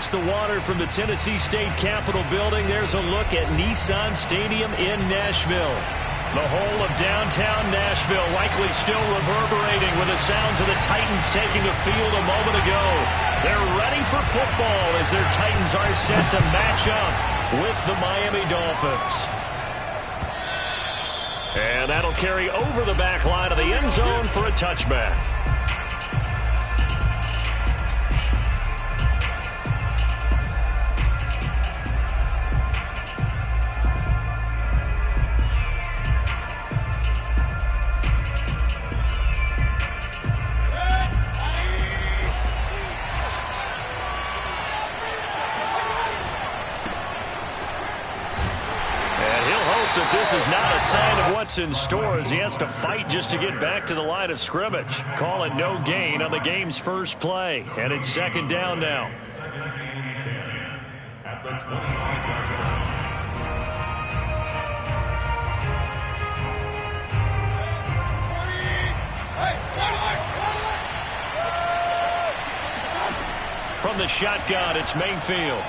across the water from the Tennessee State Capitol building, there's a look at Nissan Stadium in Nashville. The whole of downtown Nashville likely still reverberating with the sounds of the Titans taking the field a moment ago. They're ready for football as their Titans are set to match up with the Miami Dolphins. And that'll carry over the back line of the end zone for a touchback. That this is not a sign of what's in store as he has to fight just to get back to the line of scrimmage. Call it no gain on the game's first play, and it's second down now. From the shotgun, it's Mayfield.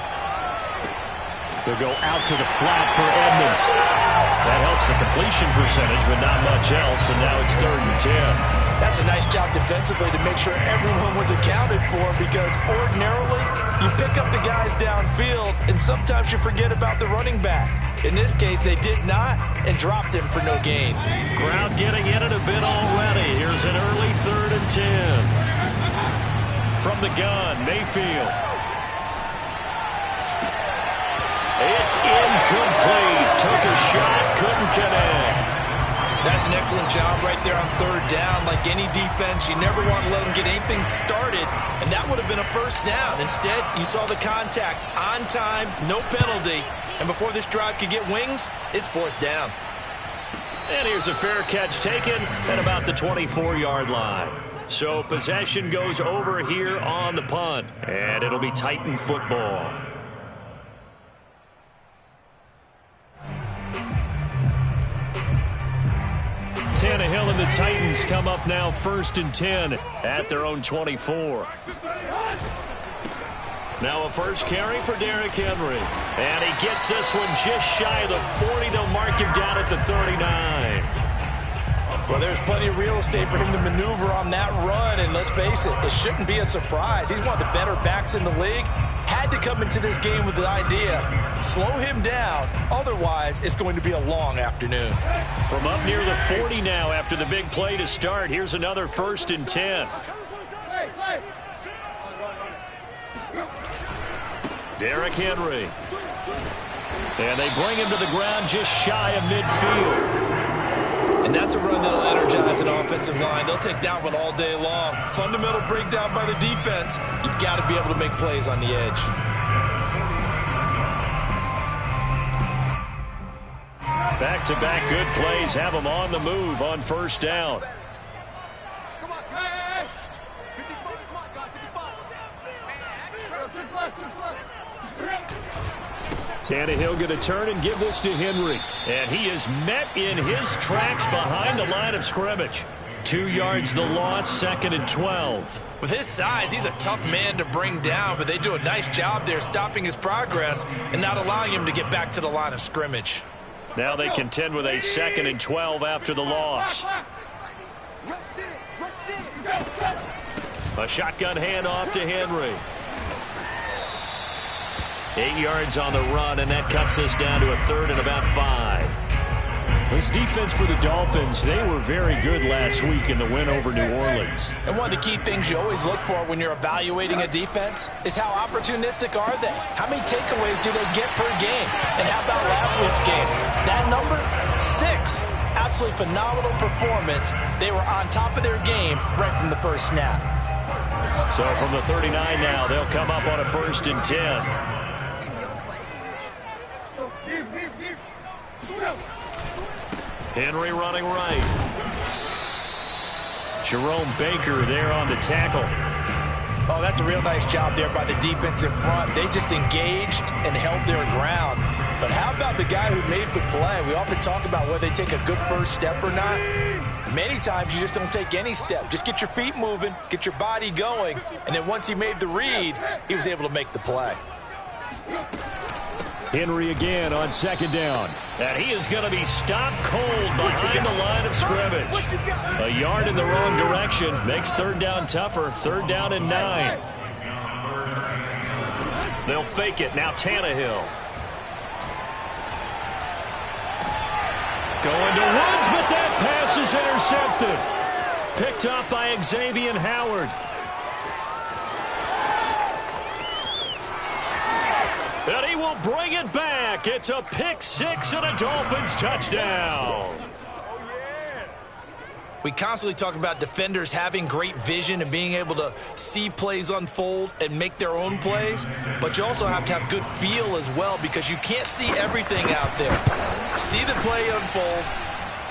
They'll go out to the flat for Edmonds. That helps the completion percentage, but not much else, and now it's 3rd and 10. That's a nice job defensively to make sure everyone was accounted for, because ordinarily you pick up the guys downfield, and sometimes you forget about the running back. In this case, they did not and dropped him for no gain. Crowd getting in it a bit already. Here's an early 3rd and 10. From the gun, Mayfield. It's incomplete. Took a shot, couldn't connect. That's an excellent job right there on 3rd down. Like any defense, you never want to let them get anything started, and that would have been a first down. Instead, you saw the contact on time, no penalty, and before this drive could get wings, it's 4th down. And here's a fair catch taken at about the 24-yard line. So possession goes over here on the punt, and it'll be Titan football. Tannehill and the Titans come up now 1st and 10 at their own 24. Now a first carry for Derrick Henry. And he gets this one just shy of the 40. They'll mark him down at the 39. Well, there's plenty of real estate for him to maneuver on that run, and let's face it, it shouldn't be a surprise. He's one of the better backs in the league. Had to come into this game with the idea, slow him down, otherwise it's going to be a long afternoon. From up near the 40 now after the big play to start, here's another 1st and 10. Derrick Henry. And they bring him to the ground just shy of midfield. And that's a run that'll energize an offensive line. They'll take that one all day long. Fundamental breakdown by the defense. You've got to be able to make plays on the edge. Back-to-back good plays have them on the move on 1st down. Tannehill going to turn and give this to Henry. And he is met in his tracks behind the line of scrimmage. 2 yards the loss, 2nd and 12. With his size, he's a tough man to bring down, but they do a nice job there stopping his progress and not allowing him to get back to the line of scrimmage. Now they contend with a 2nd and 12 after the loss. A shotgun handoff to Henry. 8 yards on the run, and that cuts us down to a 3rd and about 5. This defense for the Dolphins, they were very good last week in the win over New Orleans. And one of the key things you always look for when you're evaluating a defense is how opportunistic are they? How many takeaways do they get per game? And how about last week's game? That number, 6. Absolutely phenomenal performance. They were on top of their game right from the first snap. So from the 39 now, they'll come up on a 1st and 10. Henry running right. Jerome Baker there on the tackle. Oh, that's a real nice job there by the defensive front. They just engaged and held their ground. But how about the guy who made the play? We often talk about whether they take a good first step or not. Many times you just don't take any step. Just get your feet moving, get your body going, and then once he made the read, he was able to make the play. Henry again on second down. And he is going to be stopped cold behind the line of scrimmage. A yard in the wrong direction makes third down tougher. Third down and 9. They'll fake it. Now Tannehill. Going to Woods, but that pass is intercepted. Picked off by Xavier Howard. And he will bring it back. It's a pick six and a Dolphins touchdown. We constantly talk about defenders having great vision and being able to see plays unfold and make their own plays, but you also have to have good feel as well because you can't see everything out there. See the play unfold,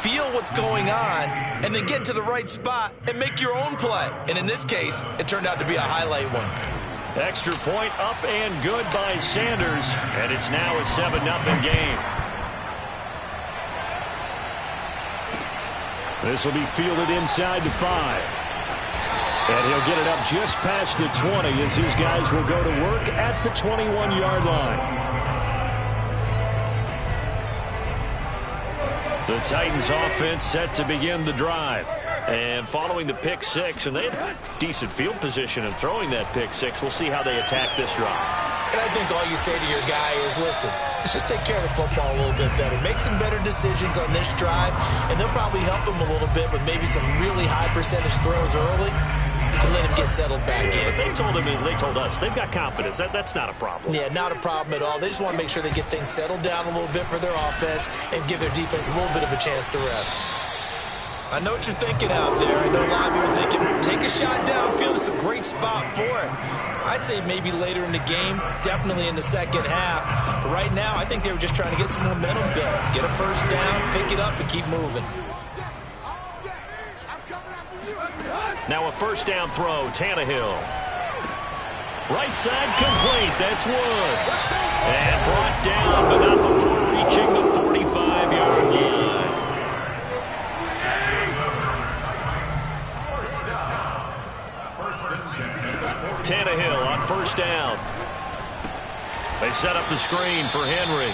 feel what's going on, and then get to the right spot and make your own play. And in this case, it turned out to be a highlight one. Extra point up and good by Sanders, and it's now a 7-0 game. This will be fielded inside the 5. And he'll get it up just past the 20 as his guys will go to work at the 21-yard line. The Titans offense set to begin the drive. And following the pick six, and they had decent field position in throwing that pick six. We'll see how they attack this drive. And I think all you say to your guy is, listen, let's just take care of the football a little bit better. Make some better decisions on this drive, and they'll probably help him a little bit with maybe some really high percentage throws early to let him get settled back in. But they told us they've got confidence. That's not a problem. Yeah, not a problem at all. They just want to make sure they get things settled down a little bit for their offense and give their defense a little bit of a chance to rest. I know what you're thinking out there. I know a lot of you are thinking, take a shot downfield. It's a great spot for it. I'd say maybe later in the game, definitely in the second half. But right now, I think they were just trying to get some momentum going. Get a first down, pick it up, and keep moving. Now a first down throw, Tannehill. Right side complete, that's Woods. And brought down, but not before reaching the 45-yard line. Tannehill on first down. They set up the screen for Henry.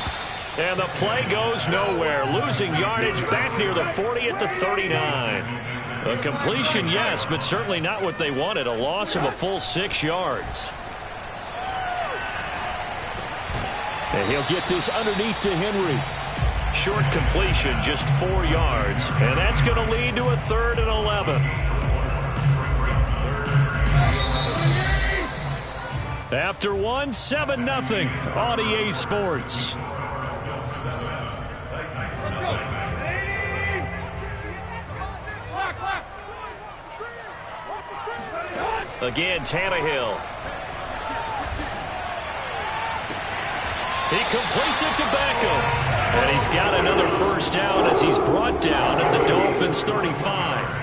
And the play goes nowhere. Losing yardage back near the 40 at the 39. A completion, yes, but certainly not what they wanted. A loss of a full 6 yards. And he'll get this underneath to Henry. Short completion, just 4 yards. And that's going to lead to a 3rd and 11. After 7-0 on EA Sports. Again, Tannehill. He completes it to Beckham. And he's got another first down as he's brought down at the Dolphins' 35.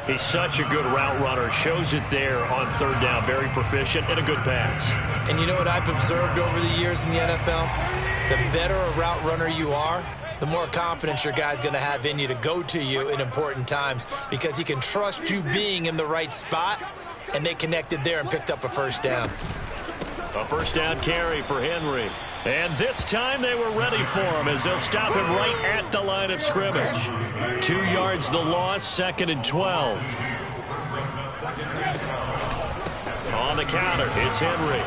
He's such a good route runner. Shows it there on third down. Very proficient and a good pass. And you know what I've observed over the years in the NFL? The better a route runner you are, the more confidence your guy's going to have in you to go to you in important times because he can trust you being in the right spot, and they connected there and picked up a first down. A first down carry for Henry. And this time they were ready for him as they'll stop him right at the line of scrimmage. 2 yards the loss, 2nd and 12. On the counter, it's Henry.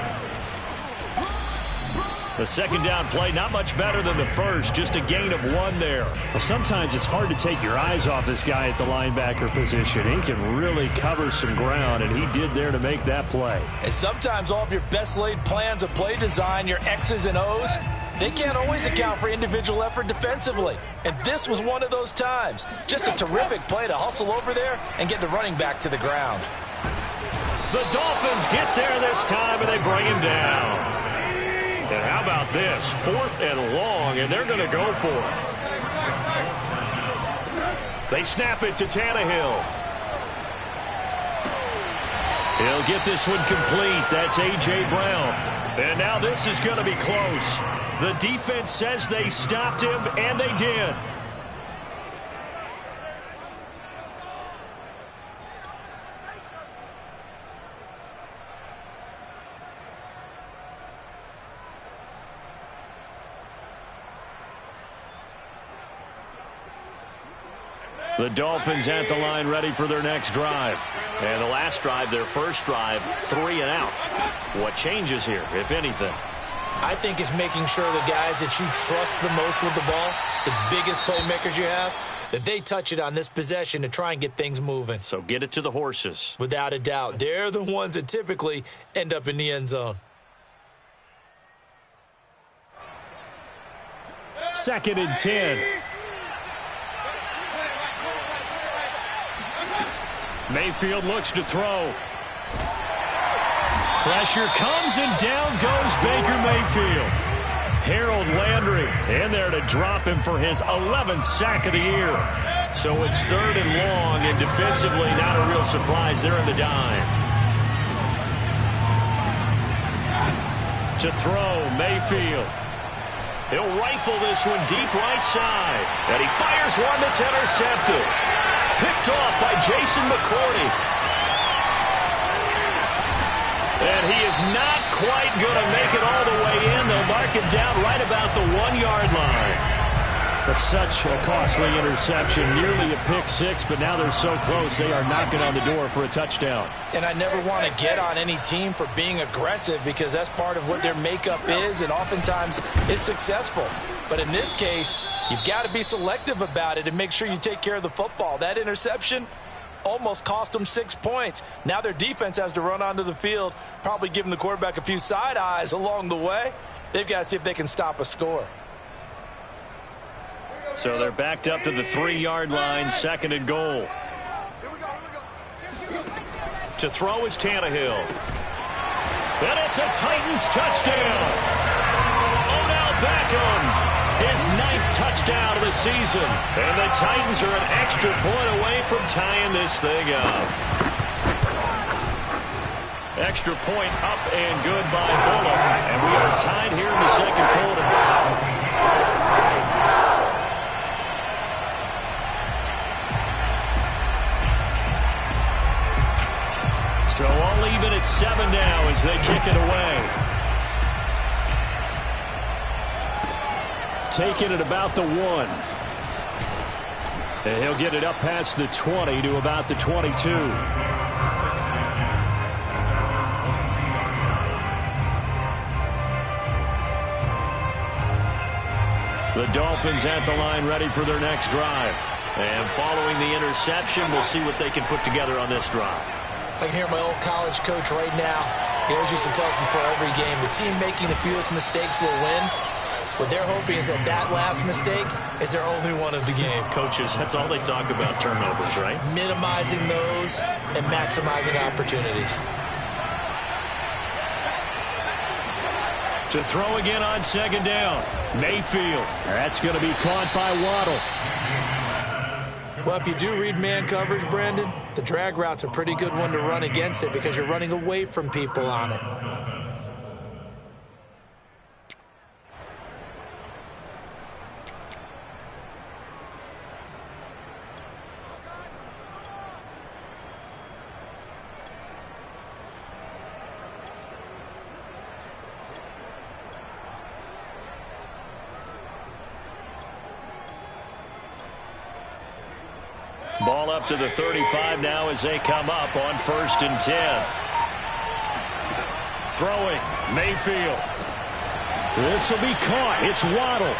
The second down play, not much better than the first, just a gain of 1 there. Well, sometimes it's hard to take your eyes off this guy at the linebacker position. He can really cover some ground, and he did there to make that play. And sometimes all of your best laid plans of play design, your X's and O's, they can't always account for individual effort defensively. And this was one of those times. Just a terrific play to hustle over there and get the running back to the ground. The Dolphins get there this time, and they bring him down. And how about this? 4th and long, and they're going to go for it. They snap it to Tannehill. He'll get this one complete. That's A.J. Brown. And now this is going to be close. The defense says they stopped him, and they did. The Dolphins at the line ready for their next drive. And the last drive, their first drive, 3 and out. What changes here, if anything? I think it's making sure the guys that you trust the most with the ball, the biggest playmakers you have, that they touch it on this possession to try and get things moving. So get it to the horses. Without a doubt. They're the ones that typically end up in the end zone. 2nd and 10. Mayfield looks to throw. Pressure comes and down goes Baker Mayfield. Harold Landry in there to drop him for his 11th sack of the year. So it's 3rd and long, and defensively not a real surprise. They're in the dime. To throw, Mayfield. He'll rifle this one deep right side. And he fires one that's intercepted. Picked off by Jason McCourty. And he is not quite going to make it all the way in. They'll mark him down right about the 1-yard line. That's such a costly interception. Nearly a pick six, but now they're so close they are knocking on the door for a touchdown. And I never want to get on any team for being aggressive because that's part of what their makeup is, and oftentimes it's successful. But in this case, you've got to be selective about it and make sure you take care of the football. That interception almost cost them 6 points. Now their defense has to run onto the field, probably giving the quarterback a few side eyes along the way. They've got to see if they can stop a score. So they're backed up to the 3-yard line, 2nd and goal. To throw is Tannehill. And it's a Titans touchdown. Odell Beckham. His 9th touchdown of the season. And the Titans are an extra point away from tying this thing up. Extra point up and good by Bullock. And we are tied here in the 2nd quarter. So all even at 7 now as they kick it away. Taking it about the 1. And he'll get it up past the 20 to about the 22. The Dolphins at the line ready for their next drive. And following the interception, we'll see what they can put together on this drive. I can hear my old college coach right now. He always used to tell us before every game, the team making the fewest mistakes will win. What they're hoping is that that last mistake is their only one of the game. Coaches, that's all they talk about, turnovers, right? Minimizing those and maximizing opportunities. To throw again on 2nd down. Mayfield. That's going to be caught by Waddle. Well, if you do read man coverage, Brandon, the drag route's a pretty good one to run against it because you're running away from people on it. Ball up to the 35 now as they come up on 1st and 10. Throwing, Mayfield. This will be caught. It's Waddle.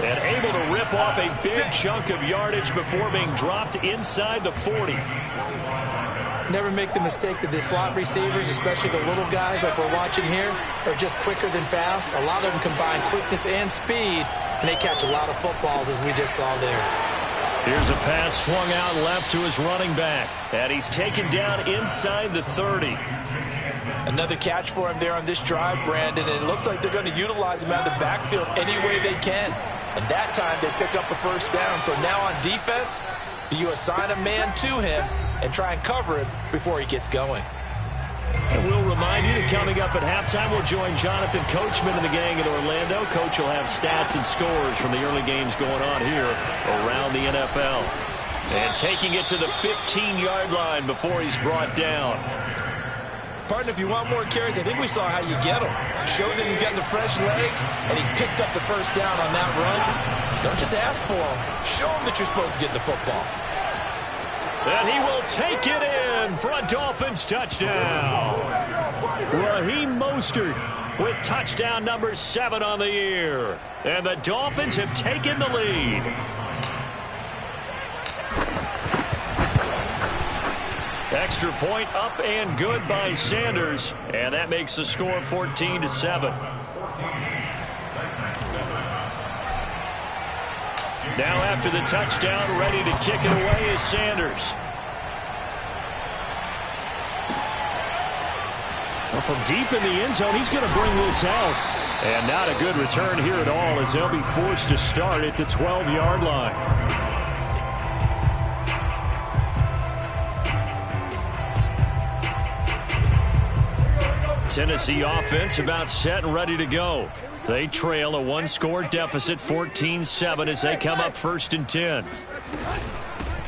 And able to rip off a big chunk of yardage before being dropped inside the 40. Never make the mistake that the slot receivers, especially the little guys like we're watching here, are just quicker than fast. A lot of them combine quickness and speed, and they catch a lot of footballs, as we just saw there. Here's a pass swung out left to his running back. And he's taken down inside the 30. Another catch for him there on this drive, Brandon, and it looks like they're going to utilize him out of the backfield any way they can. And that time they pick up a 1st down. So now on defense, do you assign a man to him and try and cover him before he gets going? And we'll remind you that coming up at halftime, we'll join Jonathan Coachman and the gang in Orlando. Coach will have stats and scores from the early games going on here around the NFL. And taking it to the 15-yard line before he's brought down. Partner, if you want more carries, I think we saw how you get him. Showed that he's got the fresh legs, and he picked up the 1st down on that run. Don't just ask for him. Show him that you're supposed to get the football. And he will take it in for a Dolphins touchdown. Raheem Mostert with touchdown number 7 on the year. And the Dolphins have taken the lead. Extra point up and good by Sanders. And that makes the score 14-7. Now after the touchdown, ready to kick it away is Sanders. Well, from deep in the end zone, he's going to bring this out. And not a good return here at all as they'll be forced to start at the 12-yard line. Tennessee offense about set and ready to go. They trail a one-score deficit, 14-7, as they come up 1st and 10.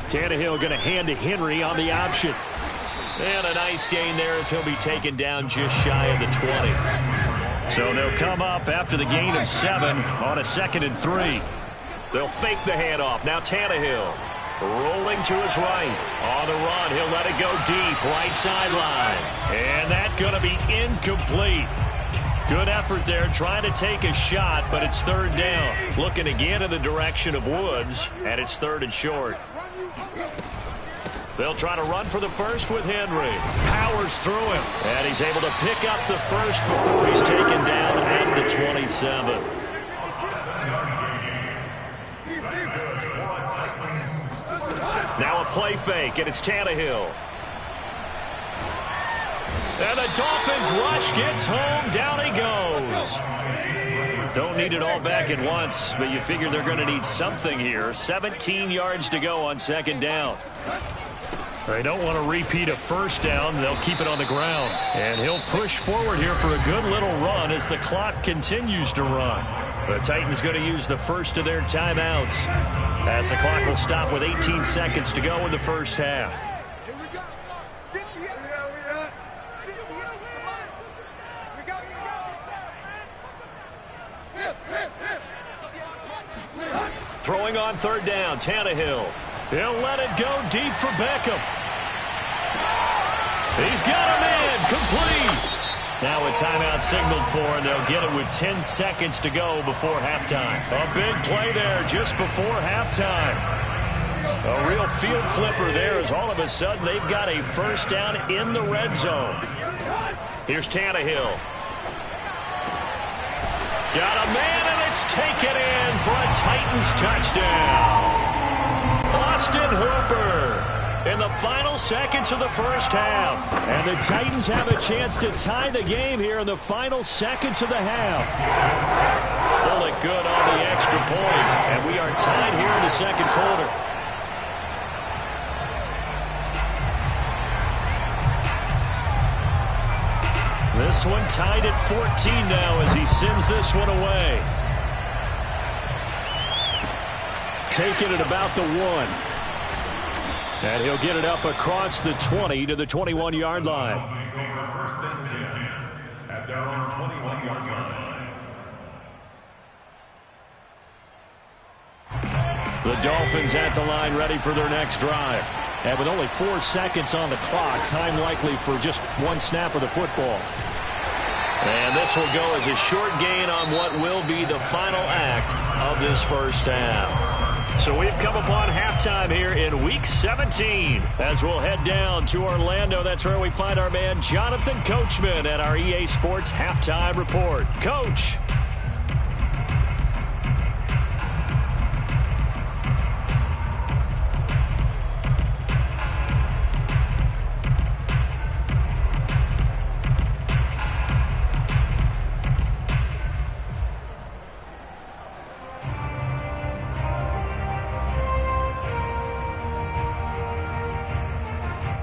Tannehill going to hand to Henry on the option. And a nice gain there as he'll be taken down just shy of the 20. So they'll come up after the gain of 7 on a 2nd and 3. They'll fake the handoff. Now Tannehill rolling to his right. On the run, he'll let it go deep, right sideline. And that's going to be incomplete. Good effort there, trying to take a shot, but it's 3rd down. Looking again in the direction of Woods, and it's 3rd and short. They'll try to run for the first with Henry. Powers through him, and he's able to pick up the first before he's taken down at the 27. Now a play fake, and it's Tannehill. And the Dolphins rush gets home. Down he goes. Don't need it all back at once, but you figure they're going to need something here. 17 yards to go on 2nd down. They don't want to repeat a 1st down. They'll keep it on the ground. And he'll push forward here for a good little run as the clock continues to run. The Titans going to use the first of their timeouts as the clock will stop with 18 seconds to go in the 1st half. Throwing on 3rd down, Tannehill. He'll let it go deep for Beckham. He's got him in, complete. Now a timeout signaled for, and they'll get it with 10 seconds to go before halftime. A big play there just before halftime. A real field flipper there as all of a sudden they've got a 1st down in the red zone. Here's Tannehill. Got a man, and it's taken in for a Titans touchdown. Austin Hooper in the final seconds of the 1st half. And the Titans have a chance to tie the game here in the final seconds of the half. Pull it good on the extra point. And we are tied here in the 2nd quarter. This one tied at 14 now as he sends this one away. Taking it about the 1. And he'll get it up across the 20 to the 21-yard line. First and 10 at their own 21-yard line. The Dolphins at the line ready for their next drive. And with only 4 seconds on the clock, time likely for just 1 snap of the football. And this will go as a short gain on what will be the final act of this 1st half. So we've come upon halftime here in Week 17. As we'll head down to Orlando, that's where we find our man Jonathan Coachman at our EA Sports Halftime Report. Coach.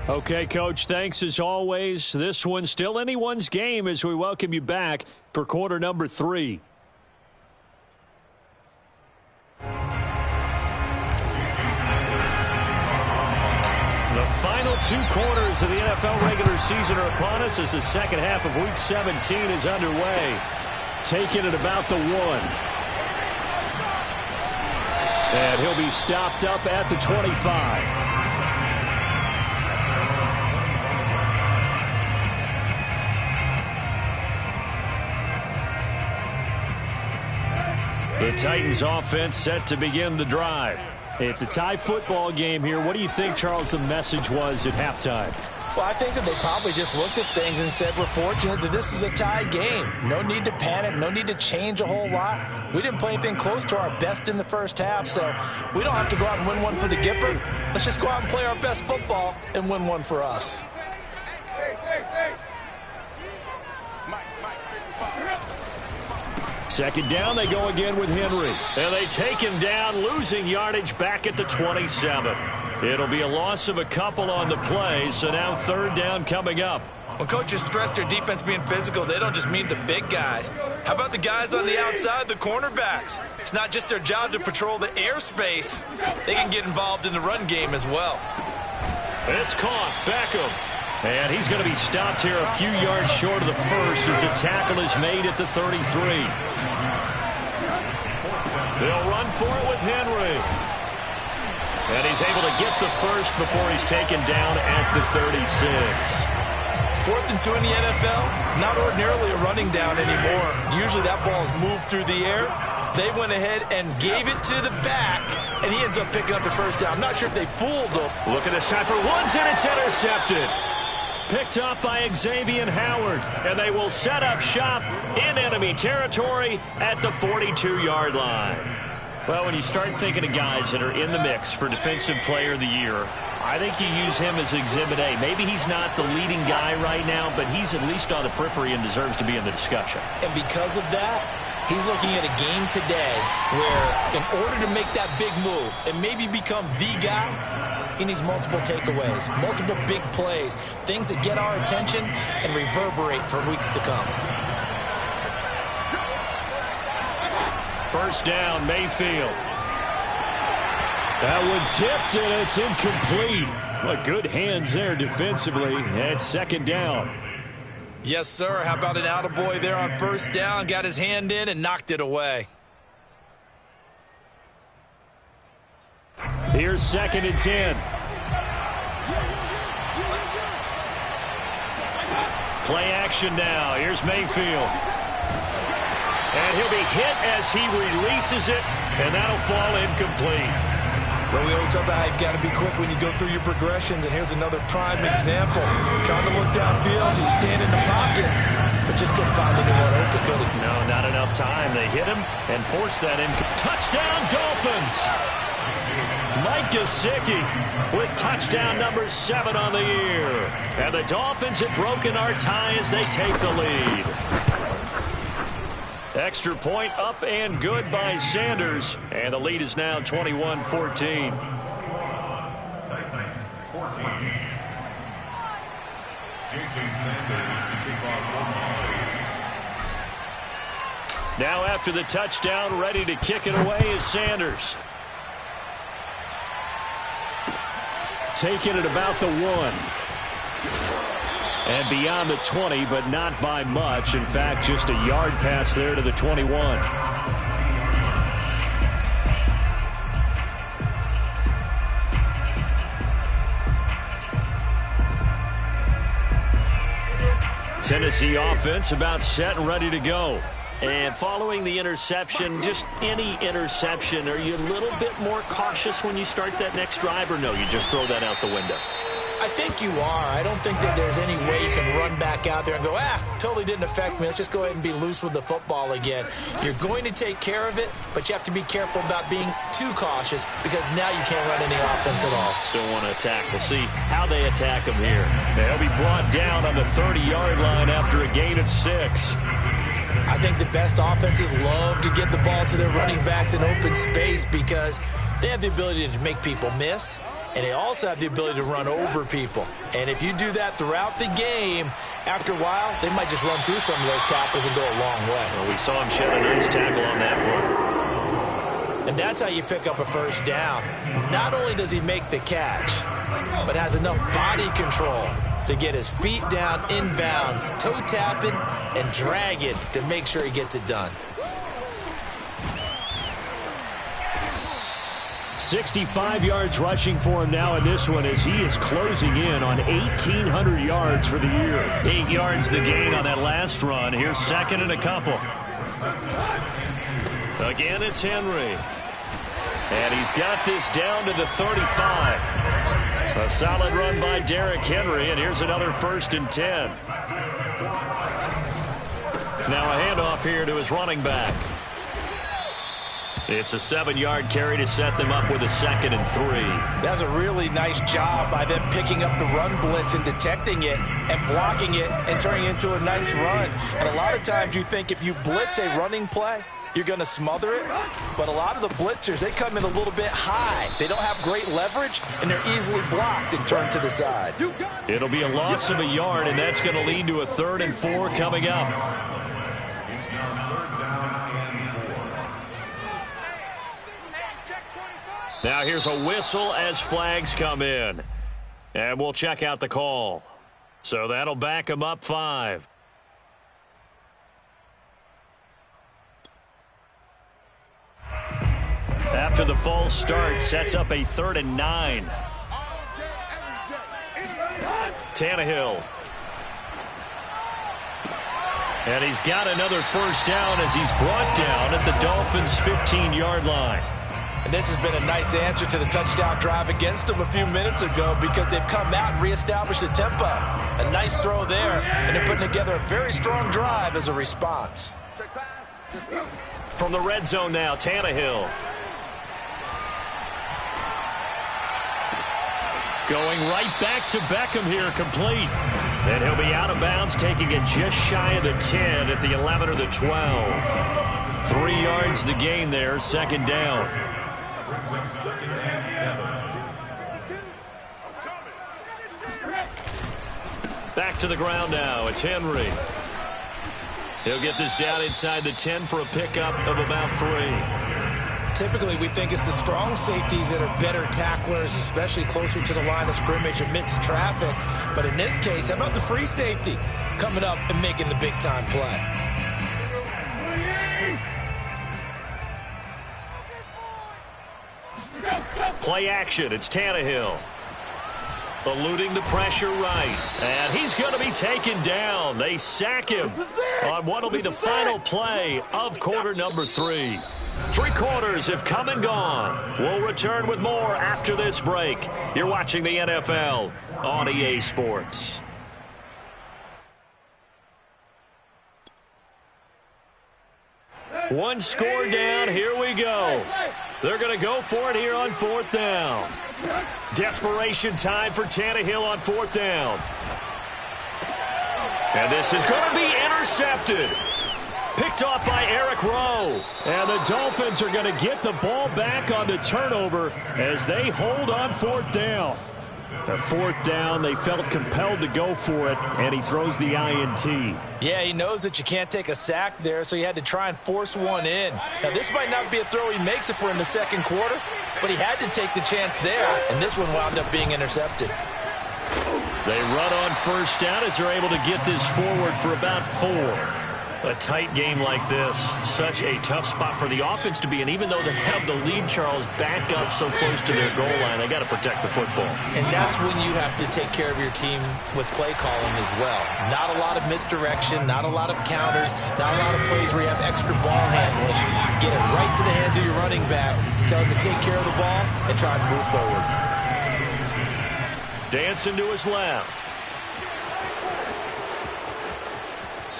Okay, Coach, thanks as always. This one's still anyone's game as we welcome you back for quarter number 3. The final 2 quarters of the NFL regular season are upon us as the 2nd half of Week 17 is underway. Taking it about the 1. And he'll be stopped up at the 25. The Titans offense set to begin the drive. It's a tie football game here. What do you think, Charles, the message was at halftime? Well, I think that they probably just looked at things and said, we're fortunate that this is a tie game. No need to panic. No need to change a whole lot. We didn't play anything close to our best in the first half, so we don't have to go out and win one for the Gipper. Let's just go out and play our best football and win one for us. Second down, they go again with Henry. And they take him down, losing yardage back at the 27. It'll be a loss of a couple on the play, so now third down coming up. When coaches stress their defense being physical, they don't just mean the big guys. How about the guys on the outside, the cornerbacks? It's not just their job to patrol the airspace. They can get involved in the run game as well. It's caught. Beckham. And he's going to be stopped here a few yards short of the first as the tackle is made at the 33. They'll run for it with Henry. And he's able to get the first before he's taken down at the 36. 4th and 2 in the NFL, not ordinarily a running down anymore. Usually that ball is moved through the air. They went ahead and gave it to the back, and he ends up picking up the first down. I'm not sure if they fooled him. Look at this time for ones, and it's intercepted. Picked up by Xavier Howard, and they will set up shop in enemy territory at the 42-yard line. Well, when you start thinking of guys that are in the mix for Defensive Player of the Year, I think you use him as Exhibit A. Maybe he's not the leading guy right now, but he's at least on the periphery and deserves to be in the discussion. And because of that, he's looking at a game today where in order to make that big move and maybe become the guy, he needs multiple takeaways, multiple big plays, things that get our attention and reverberate for weeks to come. First down, Mayfield. That one tipped, and it's incomplete. Well, good hands there defensively. And second down. Yes, sir. How about an attaboy there on first down? Got his hand in and knocked it away. Here's 2nd and 10. Play action now. Here's Mayfield. And he'll be hit as he releases it, and that'll fall incomplete. Well, we always talk about how you've got to be quick when you go through your progressions, and here's another prime example. Trying to look downfield, he was standing in the pocket, but just couldn't find anyone open, could he? No, not enough time. They hit him and forced that in. Touchdown, Dolphins! Mike Gesicki with touchdown number 7 on the year. And the Dolphins have broken our tie as they take the lead. Extra point up and good by Sanders. And the lead is now 21-14. Titans 14. Jason Sanders to kick off one. Now after the touchdown, ready to kick it away is Sanders. Taking it about the 1. And beyond the 20, but not by much. In fact, just a yard pass there to the 21. Tennessee offense about set and ready to go. And following the interception, just any interception, are you a little bit more cautious when you start that next drive, or no, you just throw that out the window? I think you are. I don't think that there's any way you can run back out there and go, totally didn't affect me. Let's just go ahead and be loose with the football again. You're going to take care of it, but you have to be careful about being too cautious because now you can't run any offense at all. Still want to attack. We'll see how they attack him here. They'll be brought down on the 30-yard line after a gain of 6. I think the best offenses love to get the ball to their running backs in open space because they have the ability to make people miss, and they also have the ability to run over people. And if you do that throughout the game, after a while, they might just run through some of those tackles and go a long way. Well, we saw him shed a nice tackle on that one. And that's how you pick up a first down. Not only does he make the catch, but has enough body control to get his feet down inbounds, toe tapping, and dragging to make sure he gets it done. 65 yards rushing for him now in this one as he is closing in on 1,800 yards for the year. 8 yards the gain on that last run. Here's second and a couple. Again, it's Henry. And he's got this down to the 35. A solid run by Derrick Henry, and here's another 1st and 10. Now a handoff here to his running back. It's a 7-yard carry to set them up with a 2nd and 3. That's a really nice job by them picking up the run blitz and detecting it and blocking it and turning it into a nice run. And a lot of times you think if you blitz a running play, you're going to smother it. But a lot of the blitzers, they come in a little bit high. They don't have great leverage, and they're easily blocked and turned to the side. It'll be a loss of a yard, and that's going to lead to a 3rd and 4 coming up. It's now 3rd down and 4. Now here's a whistle as flags come in. And we'll check out the call. So that'll back them up 5. After the false start, sets up a 3rd and 9. Tannehill. And he's got another 1st down as he's brought down at the Dolphins' 15-yard line. And this has been a nice answer to the touchdown drive against them a few minutes ago because they've come out and reestablished the tempo. A nice throw there, and they're putting together a very strong drive as a response. From the red zone now, Tannehill. Going right back to Beckham here, complete. And he'll be out of bounds, taking it just shy of the 10 at the 11 or the 12. 3 yards the gain there, 2nd down. Brings up 2nd and 7. Back to the ground now, it's Henry. He'll get this down inside the 10 for a pickup of about 3. Typically, we think it's the strong safeties that are better tacklers, especially closer to the line of scrimmage amidst traffic. But in this case, how about the free safety coming up and making the big-time play? Play action, it's Tannehill. Eluding the pressure right. And he's going to be taken down. They sack him on what will be the final play of quarter number 3. 3 quarters have come and gone. We'll return with more after this break. You're watching the NFL on EA Sports. One score down. Here we go. They're going to go for it here on 4th down. Desperation time for Tannehill on 4th down. And this is going to be intercepted. Picked off by Eric Rowe. And the Dolphins are going to get the ball back on the turnover as they hold on 4th down. The 4th down, they felt compelled to go for it, and he throws the INT. Yeah, he knows that you can't take a sack there, so he had to try and force one in. Now, this might not be a throw he makes if we're in the 2nd quarter, but he had to take the chance there, and this one wound up being intercepted. They run on 1st down as they're able to get this forward for about 4. A tight game like this, such a tough spot for the offense to be in. Even though they have the lead, Charles, back up so close to their goal line, they got to protect the football. And that's when you have to take care of your team with play calling as well. Not a lot of misdirection, not a lot of counters, not a lot of plays where you have extra ball handling. Get it right to the hands of your running back, tell him to take care of the ball, and try to move forward. Dancing to his left.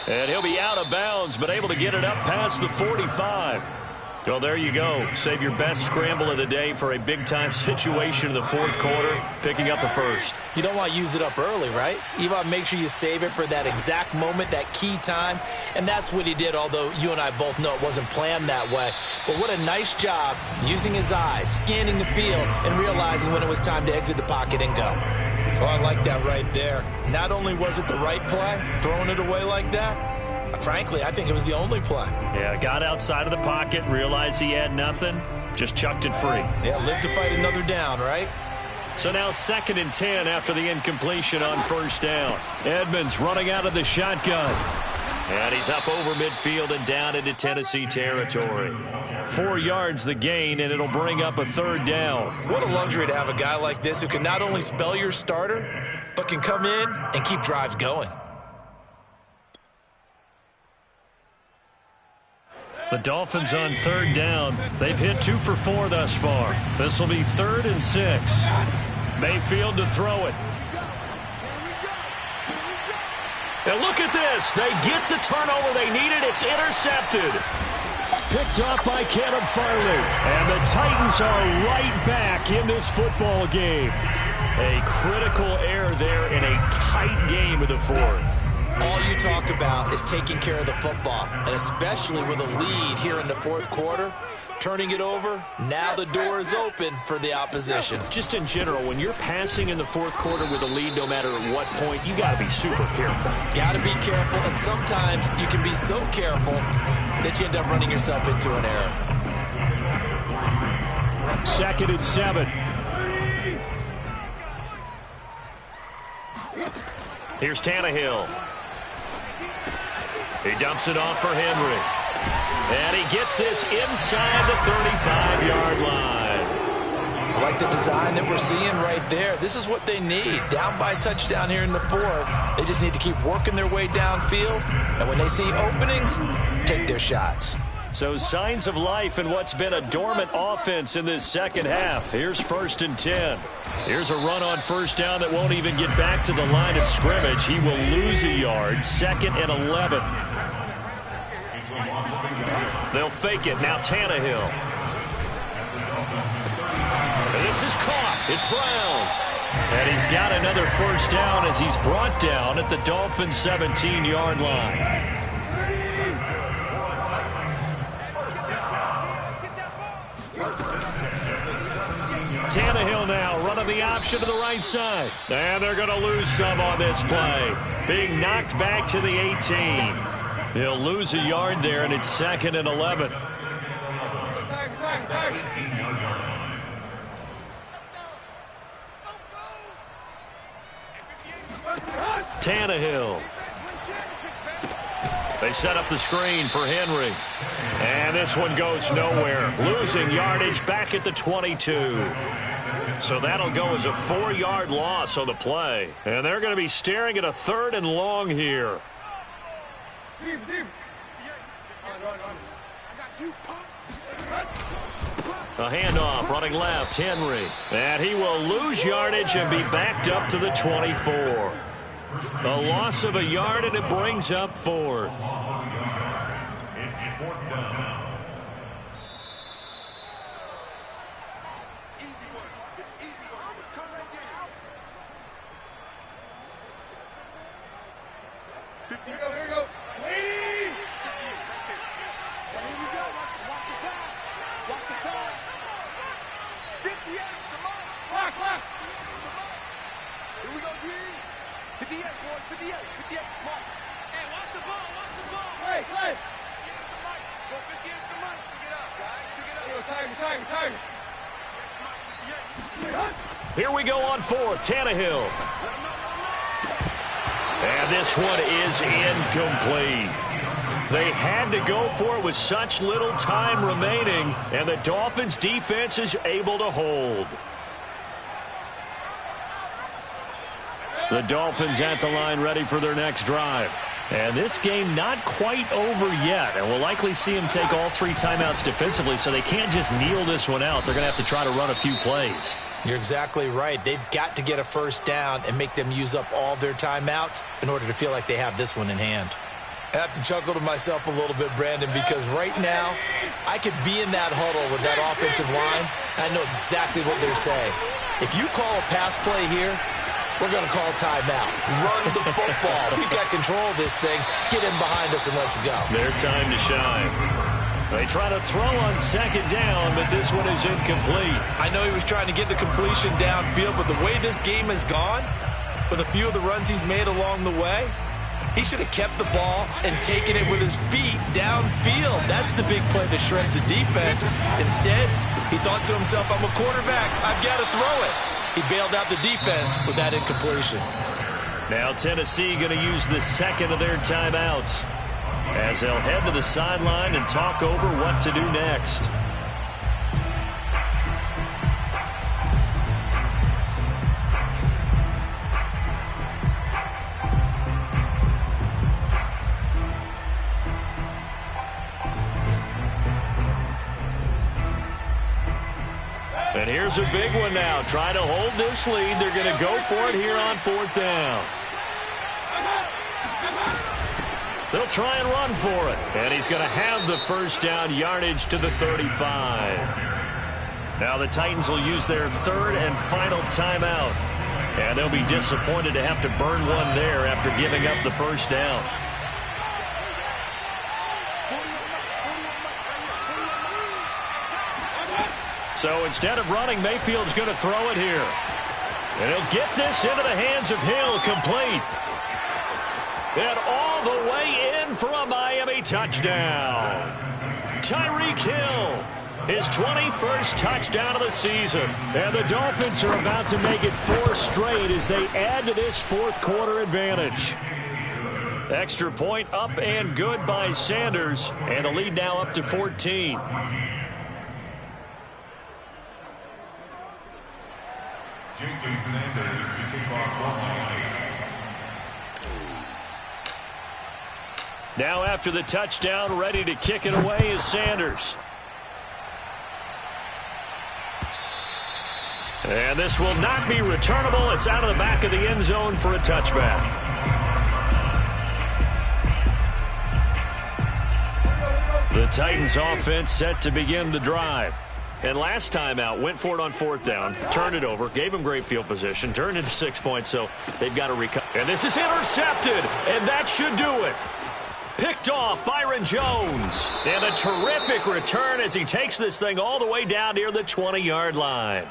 And he'll be out of bounds, but able to get it up past the 45. Well, there you go. Save your best scramble of the day for a big-time situation in the 4th quarter, picking up the 1st. You don't want to use it up early, right? You want to make sure you save it for that exact moment, that key time. And that's what he did, although you and I both know it wasn't planned that way. But what a nice job using his eyes, scanning the field, and realizing when it was time to exit the pocket and go. Oh, I like that right there. Not only was it the right play, throwing it away like that, frankly, I think it was the only play. Yeah, got outside of the pocket, realized he had nothing, just chucked it free. Yeah, live to fight another down, right? So now 2nd and 10 after the incompletion on 1st down. Edmonds running out of the shotgun. And he's up over midfield and down into Tennessee territory. 4 yards the gain, and it'll bring up a 3rd down. What a luxury to have a guy like this who can not only spell your starter, but can come in and keep drives going. The Dolphins on third down. They've hit 2 for 4 thus far. This will be 3rd and 6. Mayfield to throw it. And look at this. They get the turnover they needed. It's intercepted. Picked off by Caleb Farley. And the Titans are right back in this football game. A critical error there in a tight game of the 4th. All you talk about is taking care of the football, and especially with a lead here in the 4th quarter, turning it over, now the door is open for the opposition. Just in general, when you're passing in the 4th quarter with a lead, no matter at what point, you got to be super careful. Got to be careful, and sometimes you can be so careful that you end up running yourself into an error. 2nd and 7. Here's Tannehill. He dumps it off for Henry. And he gets this inside the 35-yard line. I like the design that we're seeing right there. This is what they need. Down by a touchdown here in the 4th. They just need to keep working their way downfield. And when they see openings, take their shots. So signs of life in what's been a dormant offense in this second half. Here's 1st and 10. Here's a run on 1st down that won't even get back to the line of scrimmage. He will lose a yard. 2nd and 11. They'll fake it. Now Tannehill. And this is caught. It's Brown. And he's got another 1st down as he's brought down at the Dolphins' 17-yard line. Tannehill now running the option to the right side. And they're going to lose some on this play. Being knocked back to the 18. He'll lose a yard there, and it's 2nd and 11. Tannehill. They set up the screen for Henry. And this one goes nowhere. Losing yardage back at the 22. So that'll go as a 4-yard loss on the play. And they're going to be staring at a 3rd and long here. A handoff running left, Henry. And he will lose yardage and be backed up to the 24. A loss of a yard, and it brings up 4th. Here we go on 4th. Tannehill. And this one is incomplete. They had to go for it with such little time remaining, and the Dolphins' defense is able to hold. The Dolphins at the line ready for their next drive. And this game not quite over yet, and we'll likely see them take all 3 timeouts defensively, so they can't just kneel this one out. They're going to have to try to run a few plays. You're exactly right. They've got to get a 1st down and make them use up all their timeouts in order to feel like they have this one in hand. I have to chuckle to myself a little bit, Brandon, because right now I could be in that huddle with that offensive line, and I know exactly what they're saying. If you call a pass play here, we're going to call timeout. Run the football. We've got control of this thing. Get in behind us and let's go. Their time to shine. They try to throw on 2nd down, but this one is incomplete. I know he was trying to get the completion downfield, but the way this game has gone, with a few of the runs he's made along the way, he should have kept the ball and taken it with his feet downfield. That's the big play that shreds the defense. Instead, he thought to himself, I'm a quarterback. I've got to throw it. He bailed out the defense with that incompletion. Now Tennessee going to use the 2nd of their timeouts as they'll head to the sideline and talk over what to do next. And here's a big one now. Trying to hold this lead. They're going to go for it here on 4th down. They'll try and run for it. And he's going to have the first down yardage to the 35. Now the Titans will use their 3rd and final timeout. And they'll be disappointed to have to burn one there after giving up the first down. So instead of running, Mayfield's going to throw it here. And he'll get this into the hands of Hill, complete. And all the way in for a Miami touchdown. Tyreek Hill, his 21st touchdown of the season. And the Dolphins are about to make it 4 straight as they add to this 4th quarter advantage. Extra point up and good by Sanders. And the lead now up to 14. Jason Sanders to kick off one. Now after the touchdown, ready to kick it away is Sanders. And this will not be returnable. It's out of the back of the end zone for a touchback. The Titans offense set to begin the drive. And last time out, went for it on 4th down, turned it over, gave them great field position, turned into 6 points, so they've got to recover. And this is intercepted, and that should do it. Picked off Byron Jones. And a terrific return as he takes this thing all the way down near the 20-yard line.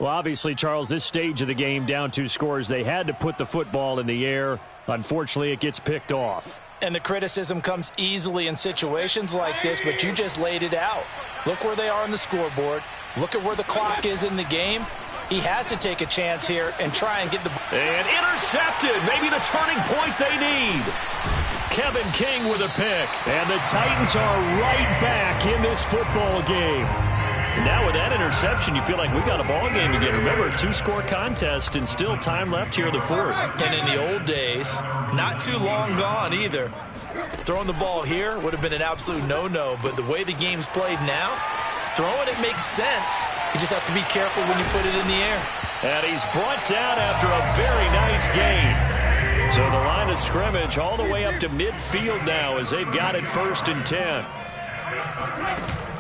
Well, obviously, Charles, this stage of the game, down 2 scores, they had to put the football in the air. Unfortunately, it gets picked off. And the criticism comes easily in situations like this, but you just laid it out. Look where they are on the scoreboard. Look at where the clock is in the game. He has to take a chance here and try and get the... And intercepted. Maybe the turning point they need. Kevin King with a pick. And the Titans are right back in this football game. And now with that interception, you feel like we got a ball game again. Remember, 2-score contest and still time left here in the 4th. And in the old days, not too long gone either, throwing the ball here would have been an absolute no-no. But the way the game's played now, throwing it makes sense. You just have to be careful when you put it in the air. And he's brought down after a very nice gain. So the line of scrimmage all the way up to midfield now as they've got it 1st and 10.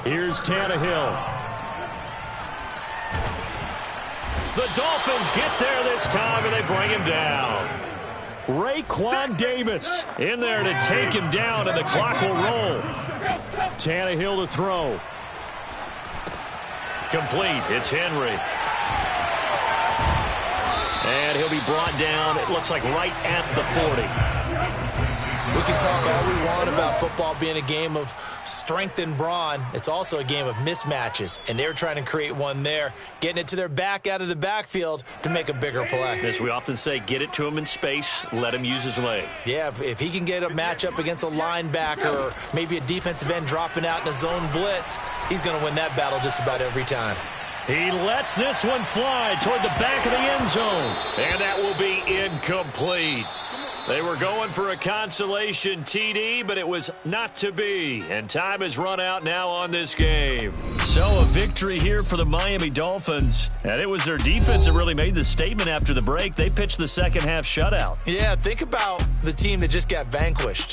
Here's Tannehill. The Dolphins get there this time, and they bring him down. Raekwon Davis in there to take him down, and the clock will roll. Tannehill to throw. Complete. It's Henry. And he'll be brought down, it looks like right at the 40. We can talk all we want about football being a game of strength and brawn. It's also a game of mismatches, and they're trying to create one there, getting it to their back out of the backfield to make a bigger play. As we often say, get it to him in space, let him use his leg. Yeah, if he can get a matchup against a linebacker or maybe a defensive end dropping out in a zone blitz, he's going to win that battle just about every time. He lets this one fly toward the back of the end zone, and that will be incomplete. They were going for a consolation TD, but it was not to be. And time has run out now on this game. So a victory here for the Miami Dolphins. And it was their defense that really made the statement after the break. They pitched the second half shutout. Yeah, think about the team that just got vanquished.